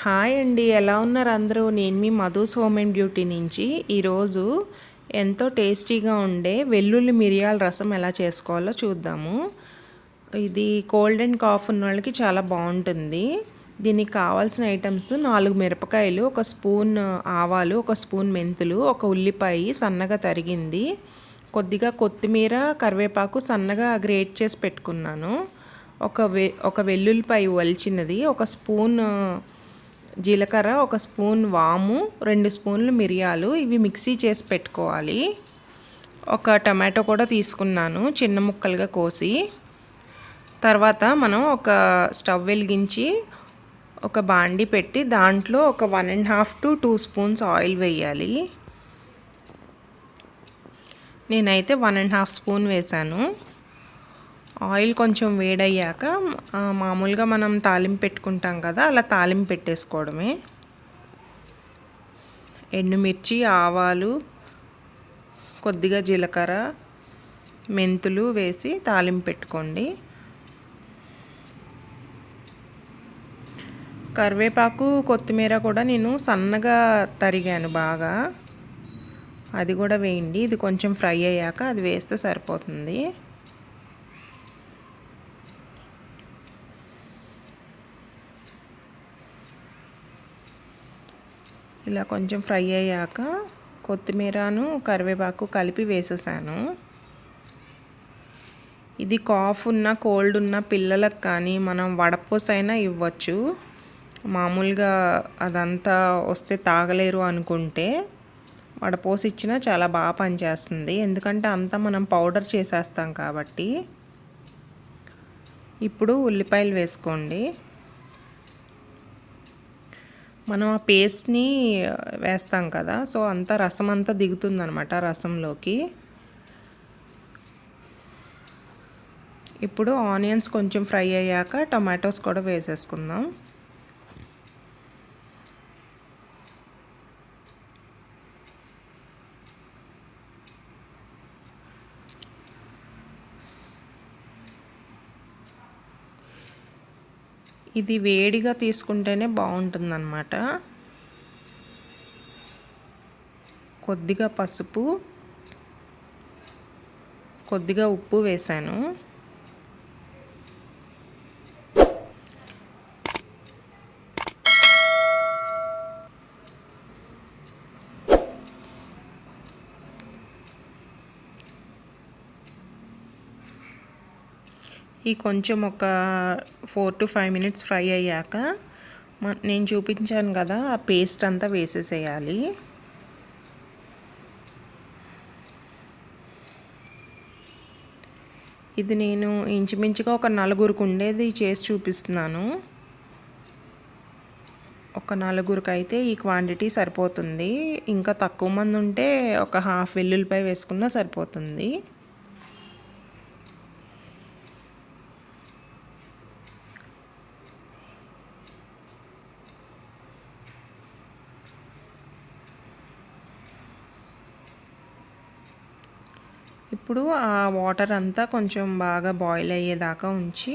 Hi అండి, ఎలా ఉన్నారు అందరూ? నేను మీ మధుస్ హోమ్ అండ్ బ్యూటీ నుంచి ఈరోజు ఎంతో టేస్టీగా ఉండే వెల్లుల్లి మిరియాల రసం ఎలా చేసుకోవాలో చూద్దాము. ఇది కోల్డ్ అండ్ కాఫ్ ఉన్న వాళ్ళకి చాలా బాగుంటుంది. దీనికి కావాల్సిన ఐటమ్స్ 4 మిరపకాయలు, 1 స్పూన్ ఆవాలు, 1 స్పూన్ మెంతులు, 1 ఉల్లిపాయ సన్నగా తరిగింది, కొద్దిగా కొత్తిమీర, కరివేపాకు సన్నగా గ్రేట్ చేసి పెట్టుకున్నాను, ఒక వెల్లుల్లిపాయ ఒలిచినది, 1 స్పూన్ జీలకర్ర, 1 స్పూన్ వాము, 2 స్పూన్లు మిరియాలు, ఇవి మిక్సీ చేసి పెట్టుకోవాలి. ఒక టమాటో కూడా తీసుకున్నాను చిన్న ముక్కలుగా కోసి. తర్వాత మనం ఒక స్టవ్ వెలిగించి ఒక బాండి పెట్టి దాంట్లో ఒక 1.5 to 2 స్పూన్స్ ఆయిల్ వేయాలి. నేనైతే 1.5 స్పూన్ వేసాను. ఆయిల్ కొంచెం వేడయ్యాక మామూలుగా మనం తాలింపు పెట్టుకుంటాం కదా, అలా తాలింపు పెట్టేసుకోవడమే. ఎండుమిర్చి, ఆవాలు, కొద్దిగా జీలకర్ర, మెంతులు వేసి తాలింపు పెట్టుకోండి. కరివేపాకు, కొత్తిమీర కూడా నేను సన్నగా తరిగాను బాగా, అది కూడా వేయండి. ఇది కొంచెం ఫ్రై అయ్యాక అది వేస్తే సరిపోతుంది. ఇలా కొంచెం ఫ్రై అయ్యాక కొత్తిమీరను కరివేపాకు కలిపి వేసేసాను. ఇది కాఫ్ ఉన్న, కోల్డ్ ఉన్న పిల్లలకు కానీ మనం వడపోసైనా ఇవ్వచ్చు. మామూలుగా అదంతా వస్తే తాగలేరు అనుకుంటే వడపోసి ఇచ్చినా చాలా బాగా పనిచేస్తుంది, ఎందుకంటే అంతా మనం పౌడర్ చేసేస్తాం కాబట్టి. ఇప్పుడు ఉల్లిపాయలు వేసుకోండి. మనం ఆ పేస్ట్ని వేస్తాం కదా, సో అంతా రసం అంతా దిగుతుందనమాట రసంలోకి. ఇప్పుడు ఆనియన్స్ కొంచెం ఫ్రై అయ్యాక టమాటోస్ కూడా వేసేసుకుందాం. ఇది వేడిగా తీసుకుంటేనే బాగుంటుందన్నమాట. కొద్దిగా పసుపు, కొద్దిగా ఉప్పు వేసాను. ఈ కొంచెం ఒక 4 to 5 minutes ఫ్రై అయ్యాక నేను చూపించాను కదా, ఆ పేస్ట్ అంతా వేసేసేయాలి. ఇది నేను ఇంచుమించుగా ఒక 4గురికి ఉండేది చేసి చూపిస్తున్నాను. ఒక 4గురికి అయితే ఈ క్వాంటిటీ సరిపోతుంది. ఇంకా తక్కువ మంది ఉంటే ఒక హాఫ్ వెల్లుల్లిపాయ వేసుకున్నా సరిపోతుంది. ఇప్పుడు ఆ వాటర్ అంతా కొంచెం బాగా బాయిల్ అయ్యేదాకా ఉంచి,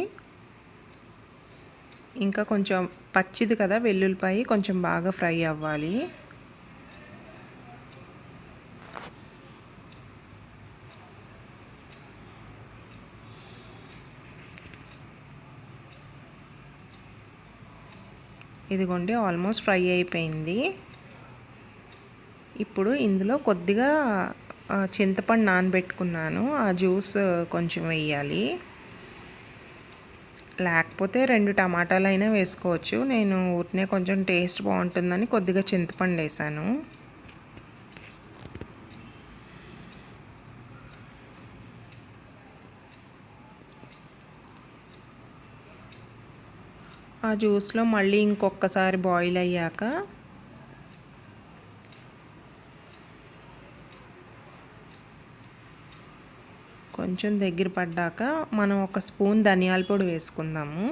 ఇంకా కొంచెం పచ్చిది కదా వెల్లుల్లిపాయ, కొంచెం బాగా ఫ్రై అవ్వాలి. ఇదిగోండి ఆల్మోస్ట్ ఫ్రై అయిపోయింది. ఇప్పుడు ఇందులో కొద్దిగా చింతపండు నానబెట్టుకున్నాను, ఆ జ్యూస్ కొంచెం వేయాలి. లేకపోతే 2 టమాటాలు అయినా వేసుకోవచ్చు. నేను ఊరినే కొంచెం టేస్ట్ బాగుంటుందని కొద్దిగా చింతపండు వేసాను. ఆ జ్యూస్లో మళ్ళీ ఇంకొకసారి బాయిల్ అయ్యాక కొంచెం దగ్గర పడ్డాక మనం 1 స్పూన్ ధనియాల పొడి వేసుకుందాము.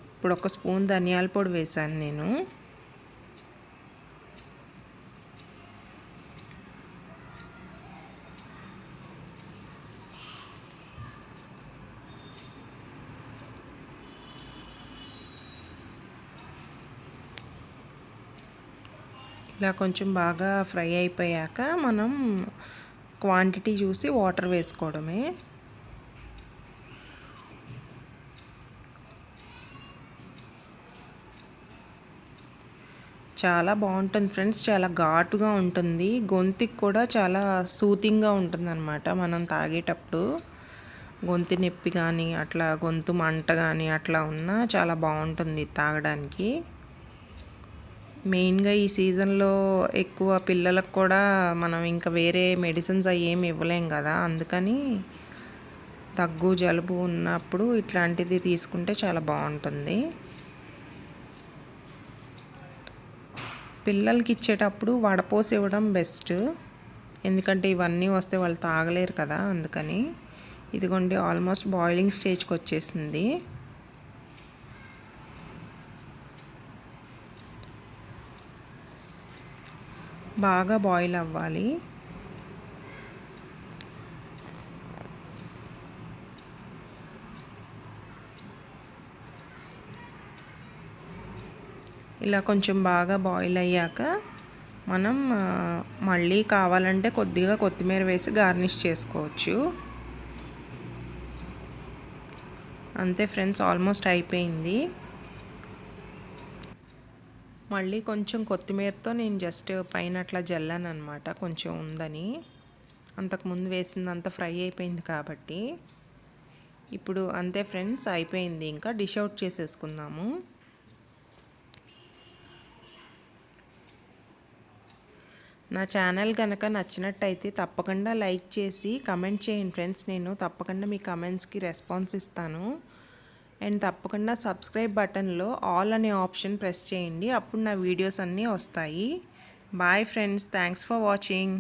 ఇప్పుడు 1 స్పూన్ ధనియాల పొడి వేసాను నేను. ఇలా కొంచెం బాగా ఫ్రై అయిపోయాక మనం క్వాంటిటీ చూసి వాటర్ వేసుకోవడమే. చాలా బాగుంటుంది ఫ్రెండ్స్, చాలా ఘాటుగా ఉంటుంది, గొంతుకి కూడా చాలా సూతింగ్గా ఉంటుందన్నమాట. మనం తాగేటప్పుడు గొంతు నొప్పి కానీ అట్లా గొంతు మంట కానీ అట్లా ఉన్నా చాలా బాగుంటుంది తాగడానికి. మెయిన్గా ఈ సీజన్లో ఎక్కువ పిల్లలకు కూడా మనం ఇంకా వేరే మెడిసిన్స్ అవి ఏమి ఇవ్వలేం కదా, అందుకని దగ్గు జలుబు ఉన్నప్పుడు ఇట్లాంటిది తీసుకుంటే చాలా బాగుంటుంది. పిల్లలకి ఇచ్చేటప్పుడు వడపోసి ఇవ్వడం బెస్ట్, ఎందుకంటే ఇవన్నీ వస్తే వాళ్ళు తాగలేరు కదా, అందుకని. ఇదిగోండి ఆల్మోస్ట్ బాయిలింగ్ స్టేజ్కి వచ్చేసింది. బాగా బాయిల్ అవ్వాలి. ఇలా కొంచెం బాగా బాయిల్ అయ్యాక మనం మళ్ళీ కావాలంటే కొద్దిగా కొత్తిమీర వేసి గార్నిష్ చేసుకోవచ్చు. అంతే ఫ్రెండ్స్, ఆల్మోస్ట్ అయిపోయింది. మళ్ళీ కొంచెం కొత్తిమీరతో నేను జస్ట్ పైన అట్లా జల్లాను అనమాట, కొంచెం ఉందని. అంతకుముందు వేసిందంతా ఫ్రై అయిపోయింది కాబట్టి. ఇప్పుడు అంతే ఫ్రెండ్స్, అయిపోయింది. ఇంకా డిష్ అవుట్ చేసేసుకుందాము. నా ఛానల్ కనుక నచ్చినట్టయితే తప్పకుండా లైక్ చేసి కమెంట్ చేయండి ఫ్రెండ్స్. నేను తప్పకుండా మీ కమెంట్స్కి రెస్పాన్స్ ఇస్తాను. అండ్ తప్పకుండా సబ్స్క్రైబ్ బటన్లో ఆల్ అనే ఆప్షన్ ప్రెస్ చేయండి, అప్పుడు నా వీడియోస్ అన్నీ వస్తాయి. Bye friends, thanks for watching.